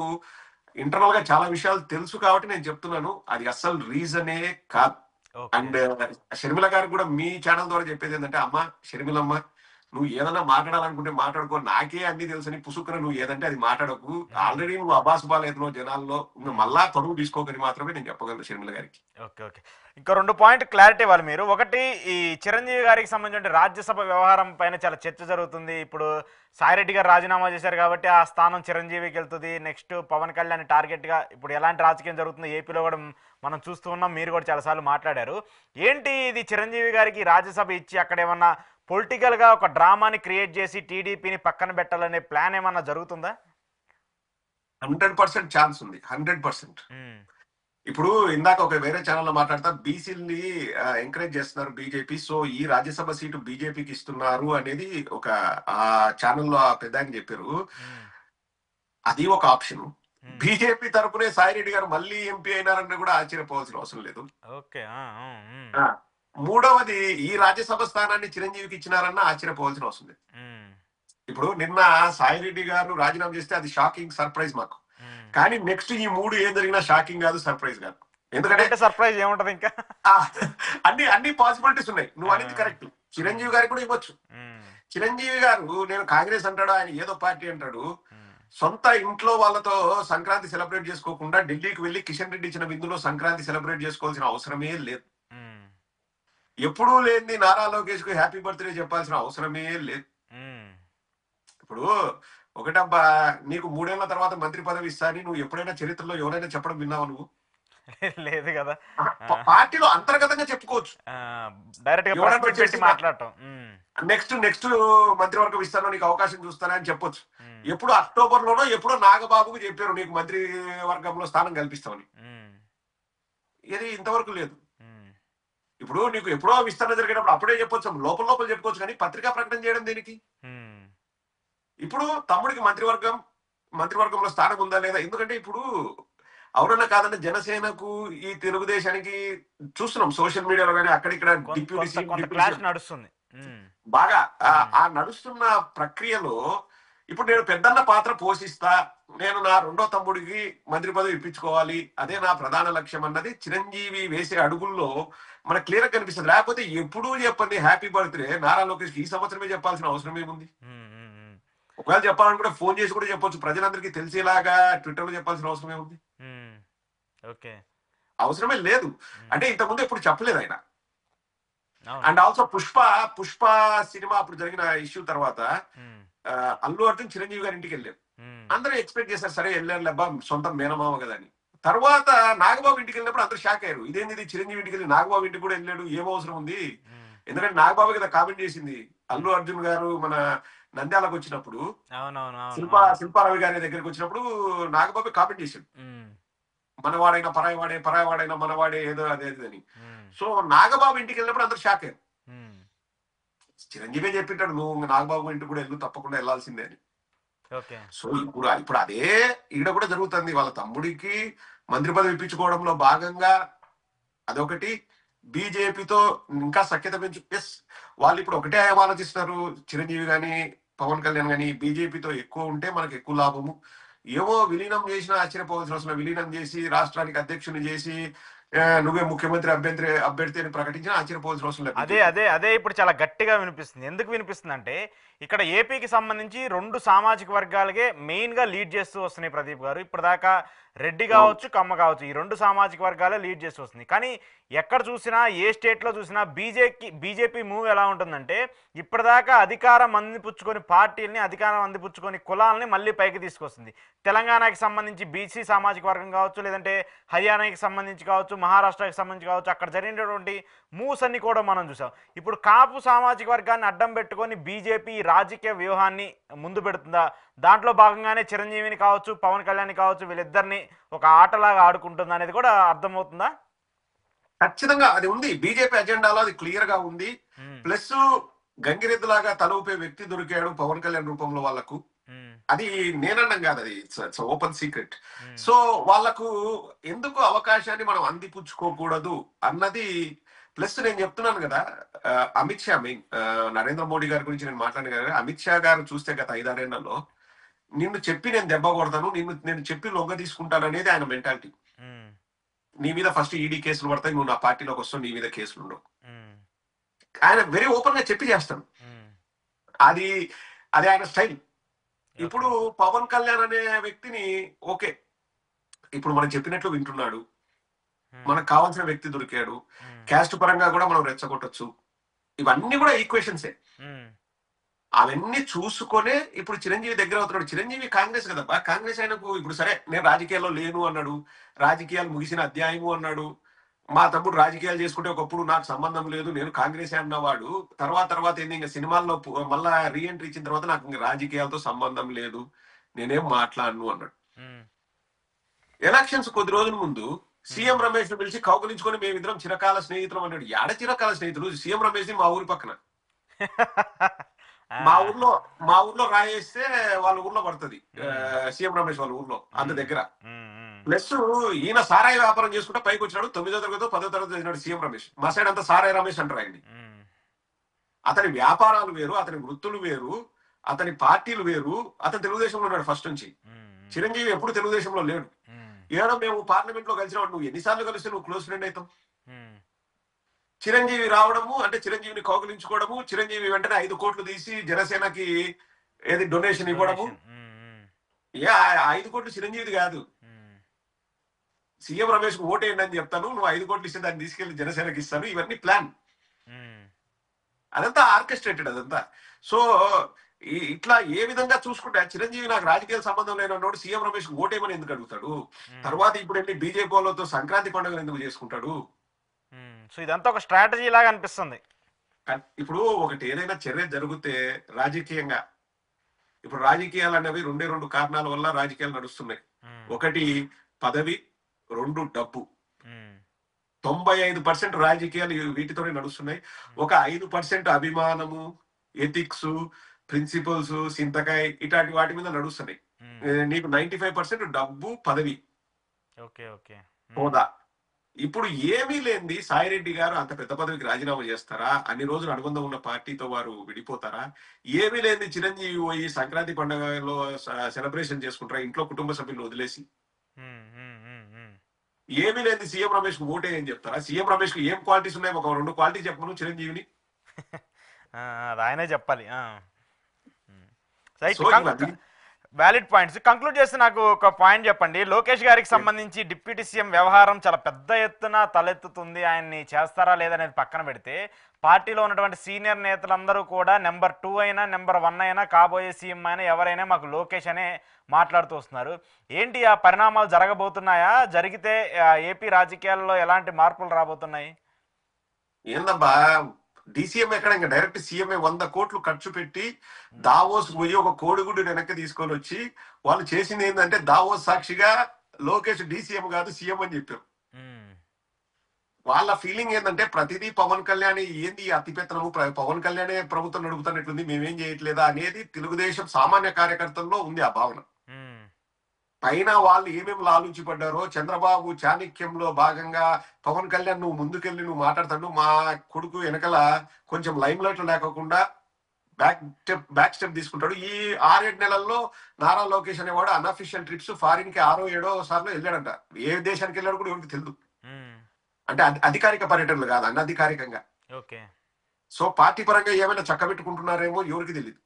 ఇంటర్నల్ గా చాలా విషయాలు తెలుసు కాబట్టి నేను చెప్తున్నాను, అది అస్సలు రీజనే కాదు. అండ్ షర్మిల గారికి కూడా మీ ఛానల్ ద్వారా చెప్పేది ఏంటంటే, అమ్మ షర్మిలమ్మ, నువ్వు ఏదైనా మాట్లాడాలనుకుంటే మాట్లాడుకో, నాకే అన్ని తెలుసని పుసుకున నువ్వు ఏదంటే అది మాట్లాడకు. హ్మ్. ఆల్రెడీ నువ్వు అబాసుబాలవుతున్నావు జనాల్లో, నువ్వు హ్మ్. మళ్ళా పరువు తీసుకోకని మాత్రమే నేను చెప్పగలను షర్మిల గారికి. ఓకే. ఓకే. ఇంకో 2 పాయింట్ క్లారిటీ ఇవ్వాలి మీరు. ఒకటి, ఈ చిరంజీవి గారికి సంబంధించిన రాజ్యసభ వ్యవహారం పైన చాలా చర్చ జరుగుతుంది. ఇప్పుడు సాయిరెడ్డి గారు రాజీనామా చేశారు కాబట్టి ఆ స్థానం చిరంజీవికి వెళ్తుంది. నెక్స్ట్ పవన్ కళ్యాణ్ టార్గెట్గా ఇప్పుడు ఎలాంటి రాజకీయం జరుగుతుందో ఏపీలో కూడా మనం చూస్తూ ఉన్నాం. మీరు కూడా చాలాసార్లు మాట్లాడారు. ఏంటి ఇది చిరంజీవి గారికి రాజ్యసభ ఇచ్చి అక్కడ ఏమన్నా పొలిటికల్గా ఒక డ్రామాని క్రియేట్ చేసి టీడీపీని పక్కన పెట్టాలనే ప్లాన్ ఏమన్నా జరుగుతుందా? 100% ఛాన్స్ ఉంది. 100%. ఉమ్. ఇప్పుడు ఇందాక ఒక వేరే ఛానల్లో మాట్లాడతా బీసీలని ఎంకరేజ్ చేస్తున్నారు బీజేపీ, సో ఈ రాజ్యసభ సీటు బీజేపీకి ఇస్తున్నారు అనేది ఒక ఆ ఛానల్లో పెద్ద ఆయన చెప్పారు. ఉమ్. అది ఒక ఆప్షన్. ఉమ్. బీజేపీ తరపునే సాయిరెడ్డి గారు మళ్ళీ ఎంపీ అయినారని కూడా ఆశ్చర్యపోవాల్సిన అవసరం లేదు. ఓకే. ఉమ్. ఆ, మూడవది, ఈ రాజ్యసభ స్థానాన్ని చిరంజీవికి ఇచ్చినారన్న ఆశ్చర్యపోవాల్సిన అవసరం లేదు. ఉమ్. ఇప్పుడు నిన్న సాయిరెడ్డి గారు రాజీనామా చేస్తే అది షాకింగ్ సర్ప్రైజ్ మాకు. ఉమ్. కానీ నెక్స్ట్ ఈ 3 ఏం జరిగినా షాకింగ్ కాదు, సర్ప్రైజ్ కాదు. ఎందుకంటే ఎందుకంటే సర్ప్రైజ్ ఏముంటది ఇంకా. ఆ, అన్ని పాసిబిలిటీస్ ఉన్నాయి. నువ్వు అనేది కరెక్ట్. చిరంజీవి గారికి కూడా ఇవ్వచ్చు. ఉమ్. చిరంజీవి గారు నేను కాంగ్రెస్ అంటాడు, ఆయన ఏదో పార్టీ అంటాడు. ఉమ్. సొంత ఇంట్లో వాళ్ళతో సంక్రాంతి సెలబ్రేట్ చేసుకోకుండా ఢిల్లీకి వెళ్లి కిషన్ రెడ్డి ఇచ్చిన విందులో సంక్రాంతి సెలబ్రేట్ చేసుకోవాల్సిన అవసరమే లేదు. ఉమ్. ఎప్పుడూ లేని నారా లోకేష్ కు హ్యాపీ బర్త్డే చెప్పాల్సిన అవసరమే లేదు. ఉమ్. ఇప్పుడు ఒకటబ్బా, నీకు 3 ఏళ్ల తర్వాత మంత్రి పదవి ఇస్తా అని నువ్వు ఎప్పుడైనా చరిత్రలో ఎవరైనా చెప్పడం విన్నావు నువ్వు? లేదు కదా. పార్టీలో అంతర్గతంగా చెప్పుకోవచ్చు. డైరెక్ట్ గా ఎవరైనా ప్రెస్ మీట్ పెట్టి చేసిన మాట్లాడటం. ఉమ్. నెక్స్ట్ మంత్రివర్గం ఇస్తానో నీకు అవకాశం చూస్తానా అని చెప్పొచ్చు. ఉమ్. ఎప్పుడు అక్టోబర్ లోనో ఎప్పుడో నాగబాబుకు చెప్పారు నీకు మంత్రి వర్గంలో స్థానం కల్పిస్తామని. ఉమ్. ఇది ఇంతవరకు లేదు. ఉమ్. ఇప్పుడు నీకు ఎప్పుడో విస్తరణ జరిగేటప్పుడు అప్పుడే చెప్పొచ్చు, లోపల చెప్పుకోవచ్చు, కానీ పత్రికా ప్రకటన చేయడం దేనికి? ఉమ్. ఇప్పుడు తమ్ముడికి మంత్రివర్గంలో స్థానం ఉందా లేదా? ఎందుకంటే ఇప్పుడు అవునన్నా కాదన్న జనసేనకు ఈ తెలుగుదేశానికి చూస్తున్నాం సోషల్ మీడియాలో కానీ అక్కడిక్కడ డిప్యూటీ సీఎం కొంత క్లాష్ నడుస్తుంది. ఉమ్. బాగా ఆ నడుస్తున్న ప్రక్రియలో ఇప్పుడు నేను పెద్దన్న పాత్ర పోషిస్తా, నేను నా రెండో తమ్ముడికి మంత్రి పదవి ఇప్పించుకోవాలి, అదే నా ప్రధాన లక్ష్యం అన్నది చిరంజీవి వేసే అడుగుల్లో మనకు క్లియర్ గా కనిపిస్తుంది. లేకపోతే ఎప్పుడూ చెప్పండి హ్యాపీ బర్త్డే నారా లోకేష్ ఈ సంవత్సరమే చెప్పాల్సిన అవసరం ఏముంది? ఉమ్. ఉమ్. ఒకవేళ చెప్పాలనుకుంటే ఫోన్ చేసి కూడా చెప్పొచ్చు, ప్రజలందరికీ తెలిసేలాగా ట్విట్టర్ లో చెప్పాల్సిన అవసరం ఏముంది? ఉమ్. ఓకే. అవసరమే లేదు. అంటే ఇంతకుముందు ఎప్పుడు చెప్పలేదు ఆయన. అవును. అండ్ ఆల్సో పుష్ప సినిమా అప్పుడు జరిగిన ఇష్యూ తర్వాత ఉమ్. అల్లు అర్జున్ చిరంజీవి గారి ఇంటికి వెళ్ళారు. ఉమ్. అందరూ ఎక్స్పెక్ట్ చేశారు సరే వెళ్ళారు లేబ్బా సొంత మేనమామ కదా అని. తర్వాత నాగబాబు ఇంటికి వెళ్ళినప్పుడు అందరూ షాక్ అయ్యారు, ఇదేంది ఇది చిరంజీవి ఇంటికి వెళ్ళి నాగబాబు ఇంటికి కూడా వెళ్ళాడు, ఏం అవసరం ఉంది? ఉమ్. ఎందుకంటే నాగబాబు కదా కామెంట్ చేసింది అల్లు అర్జున్ గారు మన నంద్యాలకు వచ్చినప్పుడు, అవునవును. శిల్పారావి గారి దగ్గరికి వచ్చినప్పుడు నాగబాబు కామెంట్ చేశాడు, ఉమ్. మనవాడైనా పరాయవాడైనా మనవాడే ఏదో అదే అని. ఉమ్. సో నాగబాబు ఇంటికి వెళ్ళినప్పుడు అందరూ షాక్ అయ్యారు. ఉమ్. చిరంజీవి చెప్పింటాడు నువ్వు నాగబాబు ఇంటికి కూడా వెళ్ళు, తప్పకుండా వెళ్లాల్సిందే అని. ఓకే. సో ఇప్పుడు అదే ఈడ కూడా జరుగుతుంది. వాళ్ళ తమ్ముడికి మంత్రి పదవి ఇప్పించుకోవడంలో భాగంగా అదొకటి. బీజేపీతో ఇంకా సఖ్యత పెంచు, ఎస్ వాళ్ళు ఇప్పుడు ఒకటే ఆలోచిస్తున్నారు, చిరంజీవి కానీ పవన్ కళ్యాణ్ కానీ బీజేపీతో ఎక్కువ ఉంటే మనకు ఎక్కువ లాభము. ఏమో విలీనం చేసినా ఆశ్చర్యపోవాల్సిన అవసరం, విలీనం చేసి రాష్ట్రానికి అధ్యక్షుని చేసి నువ్వే ముఖ్యమంత్రి అభ్యర్థి అని ప్రకటించినా ఆశ్చర్యపోవాల్సిన అవసరం లేదు. అదే ఇప్పుడు చాలా గట్టిగా వినిపిస్తుంది. ఎందుకు వినిపిస్తుంది అంటే ఇక్కడ ఏపీకి సంబంధించి 2 సామాజిక వర్గాలకే మెయిన్ గా లీడ్ చేస్తూ వస్తున్నాయి ప్రదీప్ గారు. ఇప్పటిదాకా రెడ్డి కావచ్చు, కమ్మ కావచ్చు, ఈ 2 సామాజిక వర్గాలే లీడ్ చేస్తూ వస్తుంది. కానీ ఎక్కడ చూసినా ఏ స్టేట్లో చూసినా బీజేపీ మూవ్ ఎలా ఉంటుందంటే ఇప్పటిదాకా అధికారం అందిపుచ్చుకొని పార్టీల్ని, అధికారం అందిపుచ్చుకొని కులాలని మళ్ళీ పైకి తీసుకొస్తుంది. తెలంగాణకి సంబంధించి బీసీ సామాజిక వర్గం కావచ్చు, లేదంటే హర్యానాకి సంబంధించి కావచ్చు, మహారాష్ట్రకి సంబంధించి కావచ్చు, అక్కడ జరిగినటువంటి మూవ్స్ అన్ని కూడా మనం చూసాం. ఇప్పుడు కాపు సామాజిక వర్గాన్ని అడ్డం పెట్టుకొని బీజేపీ రాజకీయ వ్యూహాన్ని ముందు పెడుతుందా? దాంట్లో భాగంగానే చిరంజీవిని కావచ్చు, పవన్ కళ్యాణ్ కావచ్చు, వీళ్ళిద్దరిని ఒక ఆటలాగా ఆడుకుంటుందా అనేది కూడా అర్థమవుతుందా? ఖచ్చితంగా అది ఉంది. బీజేపీ అజెండాలో అది క్లియర్ గా ఉంది. ప్లస్ గంగిరెద్దులాగా తల ఊపే వ్యక్తి దొరికాడు పవన్ కళ్యాణ్ రూపంలో వాళ్ళకు. అది నేనన్నం కాదు, అది ఇట్స్ ఓపెన్ సీక్రెట్. సో వాళ్ళకు ఎందుకు అవకాశాన్ని మనం అందిపుచ్చుకోకూడదు అన్నది. ప్లస్ నేను చెప్తున్నాను కదా, అమిత్ షా మెయిన్ నరేంద్ర మోడీ గారి గురించి నేను మాట్లాడిన కదా, అమిత్ షా గారు చూస్తే గత 5-6 ఏళ్లలో నిన్ను చెప్పి నేను దెబ్బ కొడతాను, నేను చెప్పి లొంగ తీసుకుంటాను అనేది ఆయన మెంటాలిటీ. నీ మీద ఫస్ట్ ఈడీ కేసులు పడతాయి, నువ్వు నా పార్టీలోకి వస్తావు, నీ మీద కేసులు ఉండవు. ఆయన వెరీ ఓపెన్ గా చెప్పి చేస్తాను. అది అది ఆయన స్టైల్. ఇప్పుడు పవన్ కళ్యాణ్ అనే వ్యక్తిని ఓకే, ఇప్పుడు మనం చెప్పినట్లు వింటున్నాడు, మనకు కావాల్సిన వ్యక్తి దొరికాడు, క్యాస్ట్ పరంగా కూడా మనం రెచ్చగొట్టొచ్చు, ఇవన్నీ కూడా ఈక్వేషన్సే. అవన్నీ చూసుకొనే ఇప్పుడు చిరంజీవి దగ్గర అవుతున్నాడు. చిరంజీవి కాంగ్రెస్ కదబ్బా, కాంగ్రెస్ ఆయనకు ఇప్పుడు సరే నేను రాజకీయాల్లో లేను అన్నాడు, రాజకీయాలు ముగిసిన అధ్యాయము అన్నాడు. మా తమ్ముడు రాజకీయాలు చేసుకుంటే ఒకప్పుడు నాకు సంబంధం లేదు, నేను కాంగ్రెస్ అన్నవాడు తర్వాత ఏంది ఇంకా సినిమాల్లో మళ్ళా రీఎంట్రీ ఇచ్చిన తర్వాత నాకు ఇంకా రాజకీయాలతో సంబంధం లేదు, నేనేం మాట్లాడను అన్నాడు. ఎలక్షన్స్ కొద్ది రోజుల ముందు సీఎం రమేష్ ను పిలిచి కౌగులించుకొని మేమిద్దరం చిరకాల స్నేహితులం అన్నాడు. యాడ చిరకాల స్నేహితులు? సీఎం రమేష్ ని మా ఊరి పక్కన, మా ఊర్లో రాయేస్తే వాళ్ళ ఊర్లో పడుతుంది సీఎం రమేష్ వాళ్ళ ఊర్లో, అంత దగ్గర. ప్లస్ ఈయన సారాయి వ్యాపారం చేసుకుంటే పైకి వచ్చినాడు, 9వ తరగతి 10వ తరగతి చదివినాడు సీఎం రమేష్. మా సైడ్ అంతా సారాయి రమేష్ అంటారు ఆయన్ని. అతని వ్యాపారాలు వేరు, అతని వృత్తులు వేరు, అతని పార్టీలు వేరు. అతను తెలుగుదేశంలో ఉన్నాడు ఫస్ట్ నుంచి. చిరంజీవి ఎప్పుడు తెలుగుదేశంలో లేడు. ఏడో మేము పార్లమెంట్ లో కలిసిన నువ్వు ఎన్నిసార్లు కలిస్తే నువ్వు క్లోజ్ ఫ్రెండ్ అవుతావు? చిరంజీవి రావడము అంటే చిరంజీవిని కౌగులించుకోవడము, చిరంజీవి వెంటనే 5 కోట్లు తీసి జనసేనకి ఏది డొనేషన్ ఇవ్వడము. 5 కోట్లు చిరంజీవిది కాదు, సీఎం రమేష్ కు ఓటేయండి అని చెప్తాను, నువ్వు 5 కోట్లు ఇస్తే దాన్ని తీసుకెళ్లి జనసేనకి ఇస్తాను, ఇవన్నీ ప్లాన్. అదంతా ఆర్కెస్ట్రేటెడ్ అదంతా. సో ఇట్లా ఏ విధంగా చూసుకుంటే చిరంజీవి నాకు రాజకీయ సంబంధం లేనన్నాడు, సీఎం రమేష్ కు ఓటేయమని ఎందుకు అడుగుతాడు? తర్వాత ఇప్పుడు ఏంటి బీజేపీ వాళ్ళతో సంక్రాంతి పండుగలు ఎందుకు చేసుకుంటాడు? సో ఇదంతా ఒక స్ట్రాటజీ లాగా అనిపిస్తుంది. ఇప్పుడు ఒకటి ఏదైనా చర్య జరిగితే రాజకీయంగా, ఇప్పుడు రాజకీయాలు అనేవి 2 కారణాల వల్ల రాజకీయాలు నడుస్తున్నాయి. ఒకటి పదవి, 2 డబ్బు. 95% రాజకీయాలు వీటితోనే నడుస్తున్నాయి. ఒక 5% అభిమానము, ఎథిక్స్, ప్రిన్సిపల్స్, సింతకాయ ఇట్లాంటి వాటి మీద నడుస్తున్నాయి. నీకు 95% డబ్బు, పదవి, హోదా. ఇప్పుడు ఏమీ లేనిది సాయిరెడ్డి గారు అంత పెద్ద పదవికి రాజీనామా చేస్తారా? అన్ని రోజులు అనుబంధం ఉన్న పార్టీతో వారు విడిపోతారా? ఏమీ లేనిది చిరంజీవి పోయి సంక్రాంతి పండుగలో సెలబ్రేషన్ చేసుకుంటారా ఇంట్లో కుటుంబ సభ్యులు వదిలేసి? ఏమీ లేని సీఎం రమేష్ కు ఓటే అని చెప్తారా? సీఎం రమేష్ కు ఏం క్వాలిటీస్ ఉన్నాయి? ఒక 2 క్వాలిటీ చెప్పను చిరంజీవిని. ఆయనే చెప్పాలి. వ్యాలిడ్ పాయింట్స్ కంక్లూడ్ చేస్తే నాకు ఒక పాయింట్ చెప్పండి. లోకేష్ గారికి సంబంధించి డిప్యూటీ సీఎం వ్యవహారం చాలా పెద్ద ఎత్తున తలెత్తుతుంది. ఆయన్ని చేస్తారా లేదనేది పక్కన పెడితే పార్టీలో ఉన్నటువంటి సీనియర్ నేతలందరూ కూడా నెంబర్ 2 అయినా నెంబర్ 1 అయినా కాబోయే సీఎం అయినా ఎవరైనా మాకు లోకేష్ అనే మాట్లాడుతూ వస్తున్నారు. ఏంటి ఆ పరిణామాలు జరగబోతున్నాయా? జరిగితే ఏపీ రాజకీయాల్లో ఎలాంటి మార్పులు రాబోతున్నాయి? ఏందబ్బా డీసీఎం ఎక్కడ, ఇంకా డైరెక్ట్ సీఎంఏ 100 కోట్లు ఖర్చు పెట్టి దావోస్ పోయి ఒక కోడిగుడ్డు వెనక్కి తీసుకొని వచ్చి వాళ్ళు చేసింది ఏంటంటే దావోస్ సాక్షిగా లోకేష్ డీసీఎం కాదు సీఎం అని చెప్పారు. వాళ్ళ ఫీలింగ్ ఏంటంటే ప్రతిదీ పవన్ కళ్యాణ్ ఏంది అతిపెత్తనము, పవన్ కళ్యాణే ప్రభుత్వం నడుపుతున్నట్లుంది, మేమేం చేయట్లేదా అనేది తెలుగుదేశం సామాన్య కార్యకర్తల్లో ఉంది ఆ భావన. పైన వాళ్ళు ఏమేమి లాలూచి పడ్డారో, చంద్రబాబు చాణక్యంలో భాగంగా పవన్ కళ్యాణ్ నువ్వు ముందుకెళ్ళి నువ్వు మాట్లాడతాడు, మా కొడుకు వెనకల కొంచెం లైమ్ లైట్ లేకోకుండా బ్యాక్ స్టెప్ తీసుకుంటాడు. ఈ 6-7 నెలల్లో నారా లోకేష్ అనేవాడు అన్అఫిషియల్ ట్రిప్స్ ఫారిన్ కి 6-7 సార్లు వెళ్ళాడంట. ఏ దేశానికి వెళ్ళాడు కూడా ఎవరికి తెలియదు. అంటే అధికారిక పర్యటనలు కాదు, అనధికారికంగా. సో పార్టీ పరంగా ఏమైనా చక్కబెట్టుకుంటున్నారేమో ఎవరికి తెలియదు.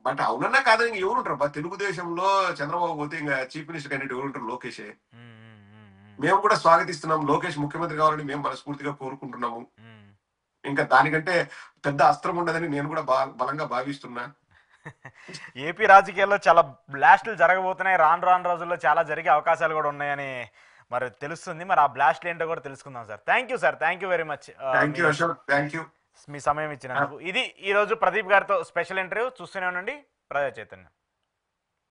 బట్ అవునన్నా కాదని ఎవరుంటారు తెలుగుదేశంలో? చంద్రబాబు పోతే ఇంకా చీఫ్ మినిస్టర్ క్యాండిడేట్ ఎవరుంటారు? లోకేషే. మేము కూడా స్వాగతిస్తున్నాం, లోకేష్ ముఖ్యమంత్రి కావాలని మేము మనస్ఫూర్తిగా కోరుకుంటున్నాము. ఇంకా దానికంటే పెద్ద అస్త్రం ఉండదని నేను కూడా బలంగా భావిస్తున్నా. ఏపీ రాజకీయాల్లో చాలా బ్లాస్టులు జరగబోతున్నాయి. రాను రోజుల్లో చాలా జరిగే అవకాశాలు కూడా ఉన్నాయని మరి తెలుస్తుంది. మరి ఆ బ్లాస్ట్లు ఏంటో కూడా తెలుసుకుందాం sir. Thank you sir, thank you very much. Thank you Ashok, thank you మీ సమయం ఇచ్చినందుకు. ఇది ఈరోజు ప్రదీప్ గారితో స్పెషల్ ఇంటర్వ్యూ. చూస్తూనే ఉండండి ప్రజా చైతన్యం.